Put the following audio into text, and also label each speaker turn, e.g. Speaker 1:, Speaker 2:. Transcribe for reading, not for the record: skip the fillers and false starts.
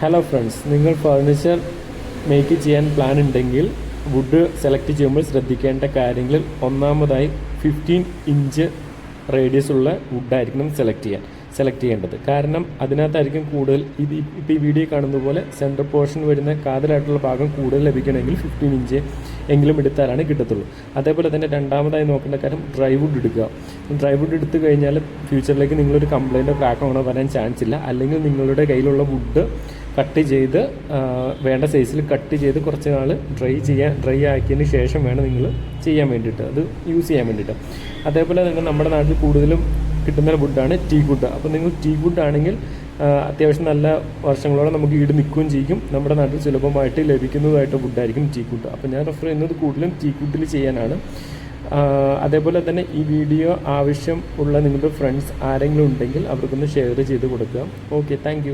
Speaker 1: Hello friends, നിങ്ങൾ furniture make ചെയ്യാൻ plan ഉണ്ടെങ്കിൽ വുഡ് സെലക്ട് ചെയ്യുമ്പോൾ ശ്രദ്ധിക്കേണ്ട കാര്യങ്ങളിൽ ഒന്നാമതായി 15 ഇഞ്ച് റേഡിയസ് ഉള്ള വുഡായിരിക്കണം സെലക്ട് ചെയ്യേണ്ടത്. കാരണം അതിനകത്തായിരിക്കും കൂടുതൽ ഇപ്പോൾ ഈ വീഡിയോ കാണുന്ന പോലെ സെൻറ്റർ പോർഷൻ വരുന്ന കാതലായിട്ടുള്ള ഭാഗം കൂടുതൽ ലഭിക്കണമെങ്കിൽ 15 ഇഞ്ച് എങ്കിലും എടുത്താലാണ് കിട്ടത്തുള്ളൂ. അതേപോലെ തന്നെ രണ്ടാമതായി നോക്കേണ്ട കാര്യം ഡ്രൈ വുഡ് എടുക്കുക. ഡ്രൈ വുഡ് എടുത്തു കഴിഞ്ഞാൽ ഫ്യൂച്ചറിലേക്ക് നിങ്ങളൊരു കംപ്ലൈൻറ്റോ ക്രാക്കോ ആണോ വരാൻ ചാൻസ് ഇല്ല. അല്ലെങ്കിൽ നിങ്ങളുടെ കയ്യിലുള്ള വുഡ് കട്ട് ചെയ്ത് വേണ്ട സൈസിൽ കട്ട് ചെയ്ത് കുറച്ച് നാൾ ഡ്രൈ ആക്കിയതിന് ശേഷം വേണം നിങ്ങൾ ചെയ്യാൻ വേണ്ടിയിട്ട്, അത് യൂസ് ചെയ്യാൻ വേണ്ടിയിട്ട്. അതേപോലെ തന്നെ നമ്മുടെ നാട്ടിൽ കൂടുതലും കിട്ടുന്ന വുഡാണ് ടീക്ക് വുഡ്. അപ്പോൾ നിങ്ങൾ ടീക്ക് വുഡ് ആണെങ്കിൽ അത്യാവശ്യം നല്ല വർഷങ്ങളോടെ നമുക്ക് ഈട് നിൽക്കുകയും ചെയ്യും. നമ്മുടെ നാട്ടിൽ സുലഭമായിട്ട് ലഭിക്കുന്നതായിട്ട് വുഡായിരിക്കും ടീക്ക് വുഡ്. അപ്പോൾ ഞാൻ റെഫർ ചെയ്യുന്നത് കൂടുതലും ടീക്ക് വുഡിൽ ചെയ്യാനാണ്. അതേപോലെ തന്നെ ഈ വീഡിയോ ആവശ്യം ഉള്ള നിങ്ങളുടെ ഫ്രണ്ട്സ് ആരെങ്കിലും ഉണ്ടെങ്കിൽ അവർക്കൊന്ന് ഷെയർ ചെയ്ത് കൊടുക്കുക. Okay, thank